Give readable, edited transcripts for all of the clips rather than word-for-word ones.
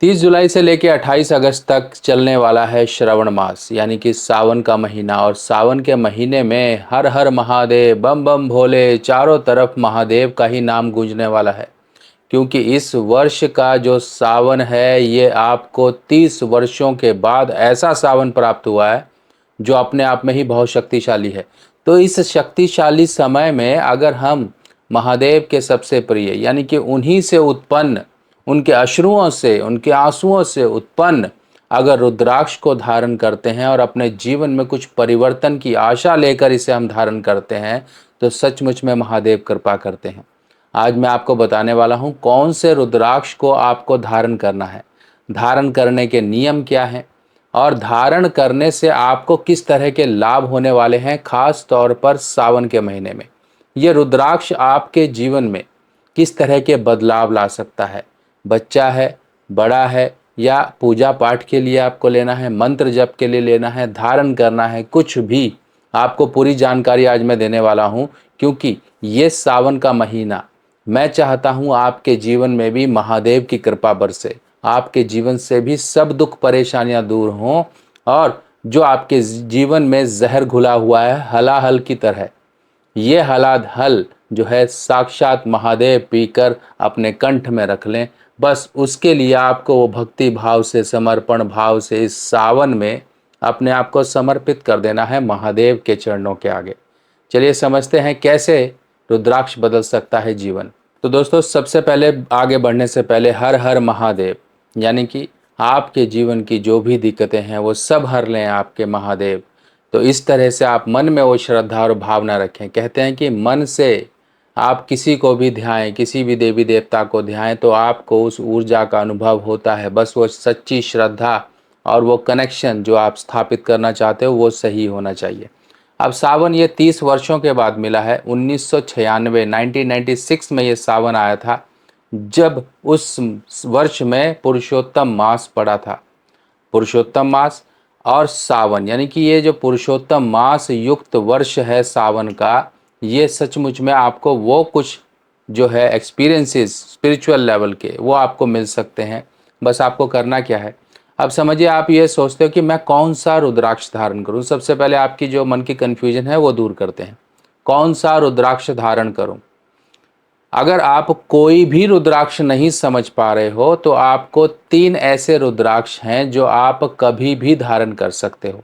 30 जुलाई से लेकर 28 अगस्त तक चलने वाला है श्रावण मास यानी कि सावन का महीना। और सावन के महीने में हर हर महादेव, बम बम भोले, चारों तरफ महादेव का ही नाम गूंजने वाला है। क्योंकि इस वर्ष का जो सावन है ये आपको 30 वर्षों के बाद ऐसा सावन प्राप्त हुआ है जो अपने आप में ही बहुत शक्तिशाली है। तो इस शक्तिशाली समय में अगर हम महादेव के सबसे प्रिय यानी कि उन्हीं से उत्पन्न, उनके अश्रुओं से, उनके आंसुओं से उत्पन्न अगर रुद्राक्ष को धारण करते हैं और अपने जीवन में कुछ परिवर्तन की आशा लेकर इसे हम धारण करते हैं तो सचमुच में महादेव कृपा करते हैं। आज मैं आपको बताने वाला हूं कौन से रुद्राक्ष को आपको धारण करना है, धारण करने के नियम क्या हैं और धारण करने से आपको किस तरह के लाभ होने वाले हैं, खास तौर पर सावन के महीने में। ये रुद्राक्ष आपके जीवन में किस तरह के बदलाव ला सकता है। बच्चा है, बड़ा है, या पूजा पाठ के लिए आपको लेना है, मंत्र जप के लिए लेना है, धारण करना है, कुछ भी आपको पूरी जानकारी आज मैं देने वाला हूं। क्योंकि ये सावन का महीना मैं चाहता हूं आपके जीवन में भी महादेव की कृपा बरसे, आपके जीवन से भी सब दुख परेशानियां दूर हों और जो आपके जीवन में जहर घुला हुआ है हलाहल की तरह, ये हलाहल जो है साक्षात महादेव पीकर अपने कंठ में रख लें। बस उसके लिए आपको वो भक्ति भाव से, समर्पण भाव से इस सावन में अपने आप को समर्पित कर देना है महादेव के चरणों के आगे। चलिए समझते हैं कैसे रुद्राक्ष बदल सकता है जीवन। तो दोस्तों, सबसे पहले आगे बढ़ने से पहले हर हर महादेव यानी कि आपके जीवन की जो भी दिक्कतें हैं वो सब हर लें आपके महादेव। तो इस तरह से आप मन में वो श्रद्धा और भावना रखें। कहते हैं कि मन से आप किसी को भी ध्याएं, किसी भी देवी देवता को ध्याएं तो आपको उस ऊर्जा का अनुभव होता है। बस वो सच्ची श्रद्धा और वो कनेक्शन जो आप स्थापित करना चाहते हो वो सही होना चाहिए। अब सावन ये 30 वर्षों के बाद मिला है। 1996 1996 में ये सावन आया था, जब उस वर्ष में पुरुषोत्तम मास पड़ा था। पुरुषोत्तम मास और सावन यानी कि ये जो पुरुषोत्तम मास युक्त वर्ष है सावन का, ये सचमुच में आपको वो कुछ जो है एक्सपीरियंसेस स्पिरिचुअल लेवल के वो आपको मिल सकते हैं। बस आपको करना क्या है, अब समझिए, आप ये सोचते हो कि मैं कौन सा रुद्राक्ष धारण करूं। सबसे पहले आपकी जो मन की कन्फ्यूजन है वो दूर करते हैं। कौन सा रुद्राक्ष धारण करूं? अगर आप कोई भी रुद्राक्ष नहीं समझ पा रहे हो तो आपको 3 ऐसे रुद्राक्ष हैं जो आप कभी भी धारण कर सकते हो।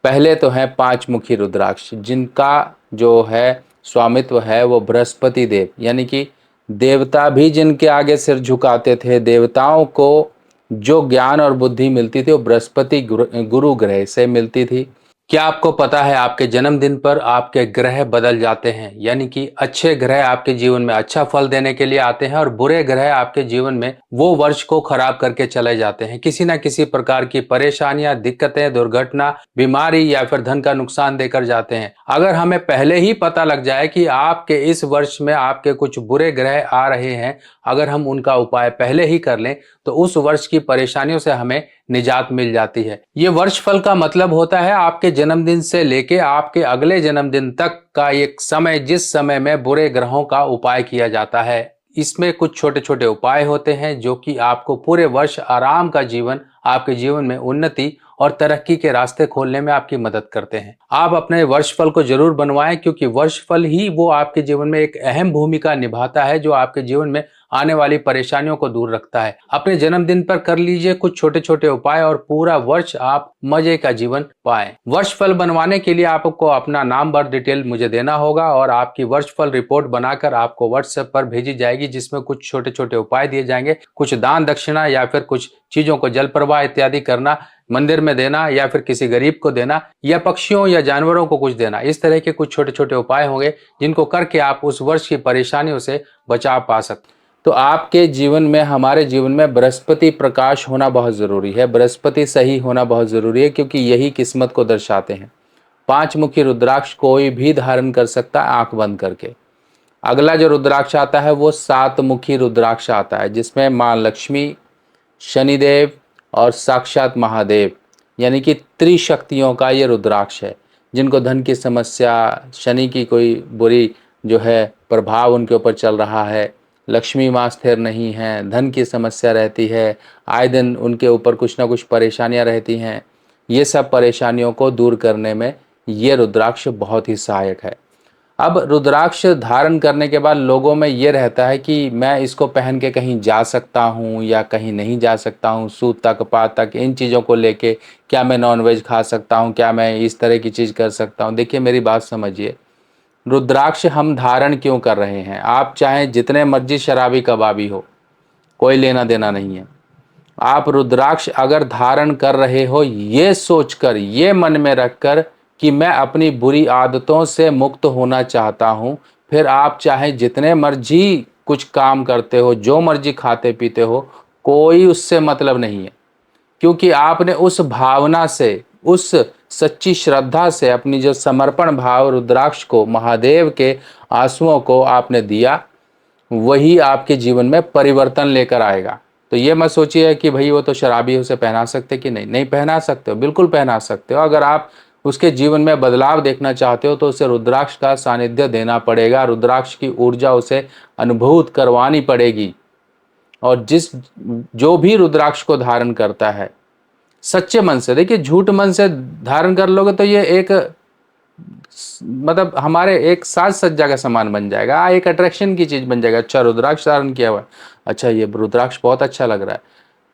पहले तो है 5 मुखी रुद्राक्ष, जिनका जो है स्वामित्व है वो बृहस्पति देव यानी कि देवता भी जिनके आगे सिर झुकाते थे, देवताओं को जो ज्ञान और बुद्धि मिलती थी वो बृहस्पति गुरु ग्रह से मिलती थी। क्या आपको पता है आपके जन्मदिन पर आपके ग्रह बदल जाते हैं, यानी कि अच्छे ग्रह आपके जीवन में अच्छा फल देने के लिए आते हैं और बुरे ग्रह आपके जीवन में वो वर्ष को खराब करके चले जाते हैं। किसी ना किसी प्रकार की परेशानियां, दिक्कतें, दुर्घटना, बीमारी या फिर धन का नुकसान देकर जाते हैं। अगर हमें पहले ही पता लग जाए कि आपके इस वर्ष में आपके कुछ बुरे ग्रह आ रहे हैं, अगर हम उनका उपाय पहले ही कर लें तो उस वर्ष की परेशानियों से हमें निजात मिल जाती है। ये वर्ष फल का मतलब होता है आपके जन्मदिन से लेके आपके अगले जन्मदिन तक का एक समय, जिस समय में बुरे ग्रहों का उपाय किया जाता है। इसमें कुछ छोटे छोटे उपाय होते हैं जो कि आपको पूरे वर्ष आराम का जीवन, आपके जीवन में उन्नति और तरक्की के रास्ते खोलने में आपकी मदद करते हैं। आप अपने वर्षफल को जरूर बनवाएं, क्योंकि वर्षफल ही वो आपके जीवन में एक अहम भूमिका निभाता है जो आपके जीवन में आने वाली परेशानियों को दूर रखता है। अपने जन्मदिन पर कर लीजिए कुछ छोटे छोटे उपाय और पूरा वर्ष आप मजे का जीवन पाएं। वर्षफल बनवाने के लिए आपको अपना नाम, बर्थ डिटेल मुझे देना होगा और आपकी वर्षफल रिपोर्ट बनाकर आपको व्हाट्सएप पर भेजी जाएगी, जिसमें कुछ छोटे छोटे उपाय दिए जाएंगे। कुछ दान दक्षिणा या फिर कुछ चीजों को जल प्रवाह इत्यादि करना, मंदिर में देना या फिर किसी गरीब को देना या पक्षियों या जानवरों को कुछ देना, इस तरह के कुछ छोटे छोटे उपाय होंगे जिनको करके आप उस वर्ष की परेशानियों से बचाव पा सकते। तो आपके जीवन में, हमारे जीवन में बृहस्पति प्रकाश होना बहुत ज़रूरी है, बृहस्पति सही होना बहुत ज़रूरी है, क्योंकि यही किस्मत को दर्शाते हैं। 5 मुखी रुद्राक्ष कोई भी धारण कर सकता है आंख बंद करके। अगला जो रुद्राक्ष आता है वो 7 मुखी रुद्राक्ष आता है, जिसमें माँ लक्ष्मी, शनिदेव और साक्षात महादेव यानी कि त्रिशक्तियों का ये रुद्राक्ष है। जिनको धन की समस्या, शनि की कोई बुरी जो है प्रभाव उनके ऊपर चल रहा है, लक्ष्मी माँ स्थिर नहीं हैं, धन की समस्या रहती है, आए दिन उनके ऊपर कुछ ना कुछ परेशानियां रहती हैं। ये सब परेशानियों को दूर करने में ये रुद्राक्ष बहुत ही सहायक है। अब रुद्राक्ष धारण करने के बाद लोगों में ये रहता है कि मैं इसको पहन के कहीं जा सकता हूँ या कहीं नहीं जा सकता हूँ, सूत तक पात तक इन चीज़ों को लेके, क्या मैं नॉनवेज खा सकता हूँ, क्या मैं इस तरह की चीज़ कर सकता हूँ। देखिए मेरी बात समझिए, रुद्राक्ष हम धारण क्यों कर रहे हैं? आप चाहे जितने मर्जी शराबी कबाबी हो, कोई लेना देना नहीं है। आप रुद्राक्ष अगर धारण कर रहे हो ये सोचकर, ये मन में रखकर कि मैं अपनी बुरी आदतों से मुक्त होना चाहता हूं, फिर आप चाहे जितने मर्जी कुछ काम करते हो, जो मर्जी खाते पीते हो, कोई उससे मतलब नहीं है। क्योंकि आपने उस भावना से, उस सच्ची श्रद्धा से अपनी जो समर्पण भाव रुद्राक्ष को, महादेव के आंसुओं को आपने दिया, वही आपके जीवन में परिवर्तन लेकर आएगा। तो ये मत सोचिए कि भाई वो तो शराबी है, उसे पहना सकते कि नहीं, नहीं पहना सकते हो, बिल्कुल पहना सकते हो। अगर आप उसके जीवन में बदलाव देखना चाहते हो तो उसे रुद्राक्ष का सानिध्य देना पड़ेगा, रुद्राक्ष की ऊर्जा उसे अनुभूत करवानी पड़ेगी। और जो भी रुद्राक्ष को धारण करता है सच्चे मन से, देखिए झूठ मन से धारण कर लोगे तो ये एक मतलब हमारे एक साज सज्जा का सामान बन जाएगा, एक अट्रैक्शन की चीज बन जाएगा। अच्छा रुद्राक्ष धारण किया हुआ है, अच्छा ये रुद्राक्ष बहुत अच्छा लग रहा है।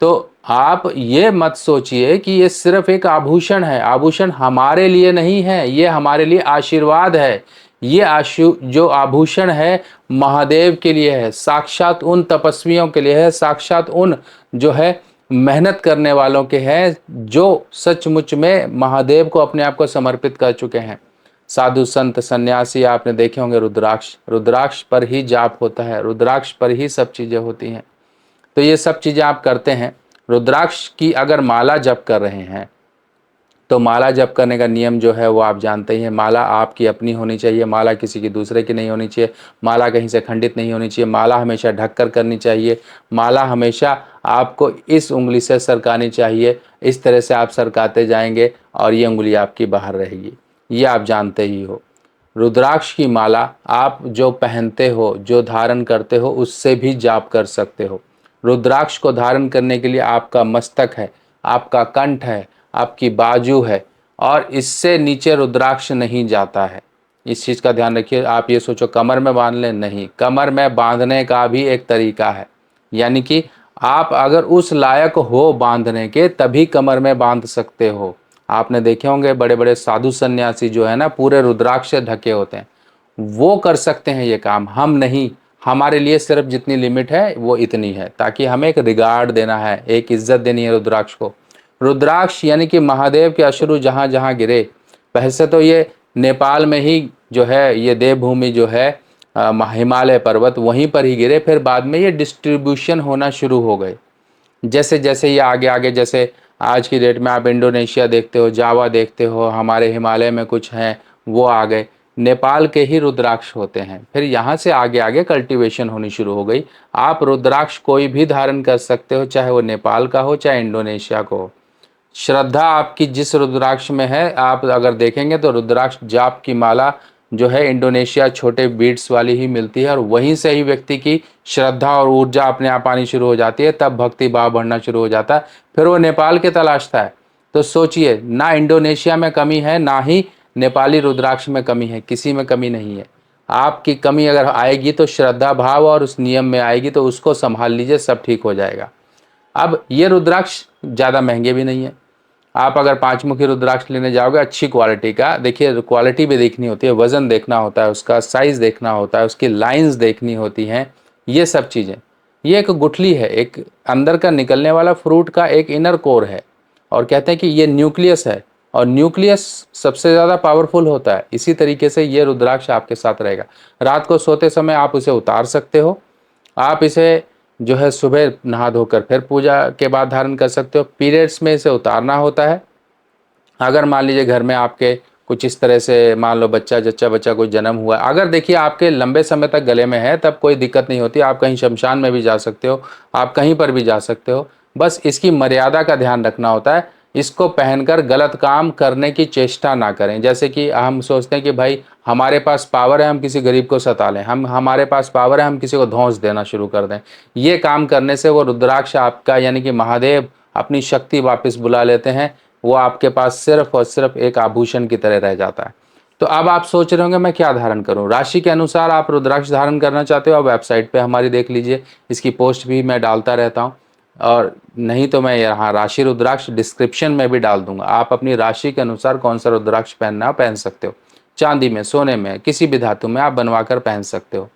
तो आप ये मत सोचिए कि ये सिर्फ एक आभूषण है। आभूषण हमारे लिए नहीं है, ये हमारे लिए आशीर्वाद है। ये जो आभूषण है महादेव के लिए है, साक्षात उन तपस्वियों के लिए है, साक्षात उन जो है मेहनत करने वालों के हैं, जो सचमुच में महादेव को अपने आप को समर्पित कर चुके हैं। साधु संत सन्यासी आपने देखे होंगे, रुद्राक्ष, रुद्राक्ष पर ही जाप होता है, रुद्राक्ष पर ही सब चीजें होती हैं। तो ये सब चीजें आप करते हैं। रुद्राक्ष की अगर माला जप कर रहे हैं तो माला जप करने का नियम जो है वो आप जानते ही हैं। माला आपकी अपनी होनी चाहिए, माला किसी की दूसरे की नहीं होनी चाहिए, माला कहीं से खंडित नहीं होनी चाहिए, माला हमेशा ढक कर करनी चाहिए, माला हमेशा आपको इस उंगली से सरकानी चाहिए। इस तरह से आप सरकाते जाएंगे और ये उंगली आपकी बाहर रहेगी, ये आप जानते ही हो। रुद्राक्ष की माला आप जो पहनते हो, जो धारण करते हो, उससे भी जाप कर सकते हो। रुद्राक्ष को धारण करने के लिए आपका मस्तक है, आपका कंठ है, आपकी बाजू है, और इससे नीचे रुद्राक्ष नहीं जाता है। इस चीज़ का ध्यान रखिए। आप ये सोचो कमर में बांध लें, नहीं, कमर में बांधने का भी एक तरीका है। यानी कि आप अगर उस लायक हो बांधने के तभी कमर में बांध सकते हो। आपने देखे होंगे बड़े बड़े साधु सन्यासी जो है ना, पूरे रुद्राक्ष से ढके होते हैं, वो कर सकते हैं ये काम, हम नहीं। हमारे लिए सिर्फ जितनी लिमिट है वो इतनी है, ताकि हमें एक रिगार्ड देना है, एक इज्जत देनी है रुद्राक्ष को। रुद्राक्ष यानी कि महादेव के अश्रु जहाँ जहाँ गिरे, वैसे तो ये नेपाल में ही जो है ये देवभूमि जो है, हिमालय पर्वत वहीं पर ही गिरे, फिर बाद में ये डिस्ट्रीब्यूशन होना शुरू हो गए। जैसे जैसे ये आगे आगे, जैसे आज की डेट में आप इंडोनेशिया देखते हो, जावा देखते हो, हमारे हिमालय में कुछ हैं वो आ गए। नेपाल के ही रुद्राक्ष होते हैं, फिर यहाँ से आगे आगे कल्टीवेशन होनी शुरू हो गई। आप रुद्राक्ष कोई भी धारण कर सकते हो, चाहे वो नेपाल का हो चाहे इंडोनेशिया को हो। श्रद्धा आपकी जिस रुद्राक्ष में है, आप अगर देखेंगे तो रुद्राक्ष जाप की माला जो है इंडोनेशिया छोटे बीड्स वाली ही मिलती है, और वहीं से ही व्यक्ति की श्रद्धा और ऊर्जा अपने आप आनी शुरू हो जाती है, तब भक्ति भाव बढ़ना शुरू हो जाता है, फिर वो नेपाल के तलाशता है। तो सोचिए, ना इंडोनेशिया में कमी है, ना ही नेपाली रुद्राक्ष में कमी है, किसी में कमी नहीं है। आपकी कमी अगर आएगी तो श्रद्धा भाव और उस नियम में आएगी, तो उसको संभाल लीजिए, सब ठीक हो जाएगा। अब ये रुद्राक्ष ज़्यादा महंगे भी नहीं है। आप अगर 5 मुखी रुद्राक्ष लेने जाओगे अच्छी क्वालिटी का, देखिए क्वालिटी भी देखनी होती है, वज़न देखना होता है, उसका साइज़ देखना होता है, उसकी लाइंस देखनी होती हैं, ये सब चीज़ें। ये एक गुठली है, एक अंदर का निकलने वाला फ्रूट का एक इनर कोर है, और कहते हैं कि ये न्यूक्लियस है, और न्यूक्लियस सबसे ज़्यादा पावरफुल होता है। इसी तरीके से ये रुद्राक्ष आपके साथ रहेगा। रात को सोते समय आप उसे उतार सकते हो, आप इसे जो है सुबह नहा धोकर फिर पूजा के बाद धारण कर सकते हो। पीरियड्स में इसे उतारना होता है। अगर मान लीजिए घर में आपके कुछ इस तरह से, मान लो बच्चा जच्चा बच्चा कोई जन्म हुआ है, अगर देखिए आपके लंबे समय तक गले में है, तब कोई दिक्कत नहीं होती, आप कहीं शमशान में भी जा सकते हो, आप कहीं पर भी जा सकते हो। बस इसकी मर्यादा का ध्यान रखना होता है। इसको पहनकर गलत काम करने की चेष्टा ना करें। जैसे कि हम सोचते हैं कि भाई हमारे पास पावर है, हम किसी गरीब को सता लें, हमारे पास पावर है, हम किसी को धौंस देना शुरू कर दें। ये काम करने से वो रुद्राक्ष आपका यानी कि महादेव अपनी शक्ति वापस बुला लेते हैं। वो आपके पास सिर्फ और सिर्फ एक आभूषण की तरह रह जाता है। तो अब आप सोच रहे होंगे मैं क्या धारण करूं। राशि के अनुसार आप रुद्राक्ष धारण करना चाहते हो, आप वेबसाइट पे हमारी देख लीजिए, इसकी पोस्ट भी मैं डालता रहता हूं। और नहीं तो मैं यहाँ राशि रुद्राक्ष डिस्क्रिप्शन में भी डाल दूंगा। आप अपनी राशि के अनुसार कौन सा रुद्राक्ष पहनना पहन सकते हो। चांदी में, सोने में, किसी भी धातु में आप बनवा कर पहन सकते हो।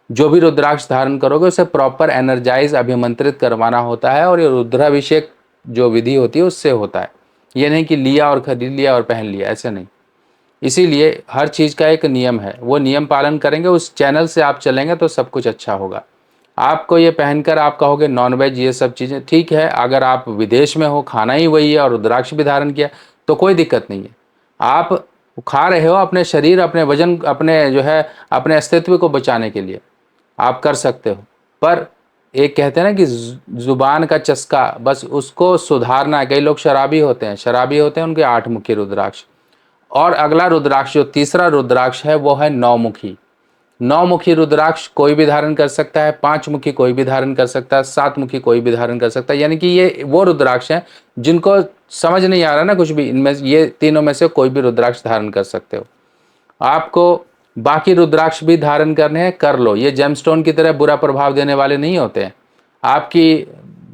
जो भी रुद्राक्ष धारण करोगे उसे प्रॉपर एनर्जाइज अभिमंत्रित करवाना होता है, और ये रुद्राभिषेक जो विधि होती है उससे होता है। ये नहीं कि लिया और खरीद लिया और पहन लिया, ऐसे नहीं। इसीलिए हर चीज़ का एक नियम है, वो नियम पालन करेंगे, उस चैनल से आप चलेंगे तो सब कुछ अच्छा होगा। आपको ये पहनकर आप कहोगे नॉनवेज ये सब चीज़ें, ठीक है। अगर आप विदेश में हो, खाना ही वही है और रुद्राक्ष भी धारण किया तो कोई दिक्कत नहीं है। आप खा रहे हो अपने शरीर, अपने वजन, अपने जो है अपने अस्तित्व को बचाने के लिए आप कर सकते हो। पर एक कहते हैं ना कि जुबान का चस्का, बस उसको सुधारना है। कई लोग शराबी होते हैं, उनके 8 मुखी रुद्राक्ष। और अगला रुद्राक्ष जो तीसरा रुद्राक्ष है वो है 9 मुखी। 9 मुखी रुद्राक्ष कोई भी धारण कर सकता है, 5 मुखी कोई भी धारण कर सकता है, 7 मुखी कोई भी धारण कर सकता है। यानी कि ये वो रुद्राक्ष हैं जिनको समझ नहीं आ रहा ना कुछ भी, इनमें ये तीनों में से कोई भी रुद्राक्ष धारण कर सकते हो। आपको बाकी रुद्राक्ष भी धारण करने हैं, कर लो। ये जेमस्टोन की तरह बुरा प्रभाव देने वाले नहीं होते हैं। आपकी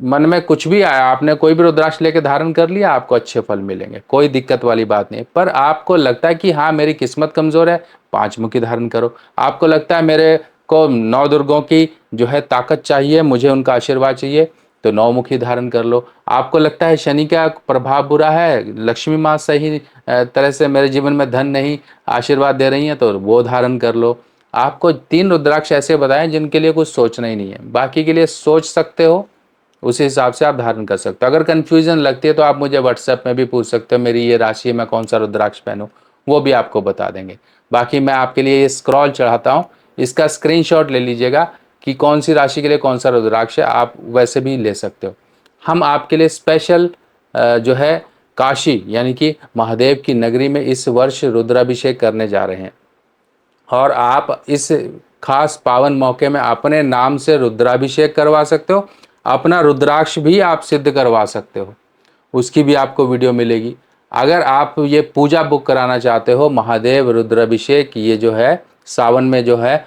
मन में कुछ भी आया, आपने कोई भी रुद्राक्ष लेके धारण कर लिया, आपको अच्छे फल मिलेंगे, कोई दिक्कत वाली बात नहीं। पर आपको लगता है कि हाँ मेरी किस्मत कमज़ोर है, 5 मुखी धारण करो। आपको लगता है मेरे को 9 दुर्गों की जो है ताकत चाहिए, मुझे उनका आशीर्वाद चाहिए, तो 9 मुखी धारण कर लो। आपको लगता है शनि का प्रभाव बुरा है, लक्ष्मी माँ सही तरह से मेरे जीवन में धन नहीं आशीर्वाद दे रही हैं, तो वो धारण कर लो। आपको 3 रुद्राक्ष ऐसे बताएं जिनके लिए कुछ सोचना ही नहीं है, बाकी के लिए सोच सकते हो, उसी हिसाब से आप धारण कर सकते हो। अगर कन्फ्यूजन लगती है तो आप मुझे व्हाट्सएप में भी पूछ सकते हो, मेरी ये राशि है, मैं कौन सा रुद्राक्ष पहनूं, वो भी आपको बता देंगे। बाकी मैं आपके लिए ये स्क्रॉल चढ़ाता हूँ, इसका स्क्रीनशॉट ले लीजिएगा कि कौन सी राशि के लिए कौन सा रुद्राक्ष है, आप वैसे भी ले सकते हो। हम आपके लिए स्पेशल जो है काशी यानी कि महादेव की नगरी में इस वर्ष रुद्राभिषेक करने जा रहे हैं, और आप इस खास पावन मौके में अपने नाम से रुद्राभिषेक करवा सकते हो। अपना रुद्राक्ष भी आप सिद्ध करवा सकते हो, उसकी भी आपको वीडियो मिलेगी। अगर आप ये पूजा बुक कराना चाहते हो, महादेव रुद्राभिषेक, ये जो है सावन में जो है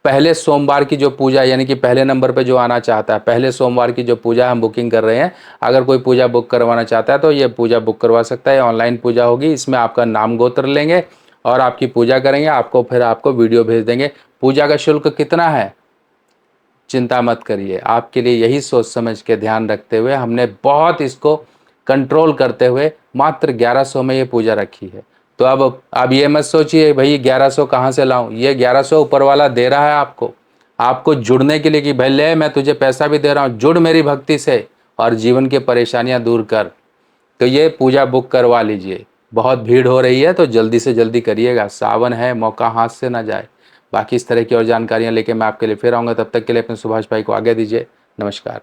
पहले सोमवार की जो पूजा, यानी कि पहले नंबर पे जो आना चाहता है, पहले सोमवार की जो पूजा हम बुकिंग कर रहे हैं, अगर कोई पूजा बुक करवाना चाहता है तो ये पूजा बुक करवा सकता है। ऑनलाइन पूजा होगी, इसमें आपका नाम गोत्र लेंगे और आपकी पूजा करेंगे, फिर आपको वीडियो भेज देंगे। पूजा का शुल्क कितना है चिंता मत करिए, आपके लिए यही सोच समझ के ध्यान रखते हुए हमने बहुत इसको कंट्रोल करते हुए मात्र 1100 में ये पूजा रखी है। तो अब ये मत सोचिए भाई 1100 कहाँ से लाऊं, ये 1100 ऊपर वाला दे रहा है आपको जुड़ने के लिए कि भाई ले मैं तुझे पैसा भी दे रहा हूँ, जुड़ मेरी भक्ति से और जीवन की परेशानियां दूर कर। तो ये पूजा बुक करवा लीजिए। बहुत भीड़ हो रही है तो जल्दी से जल्दी करिएगा, सावन है, मौका हाथ से ना जाए। बाकी इस तरह की और जानकारियां लेके मैं आपके लिए फिर आऊँगा, तब तक के लिए अपने सुभाष भाई को आगे दीजिए। नमस्कार।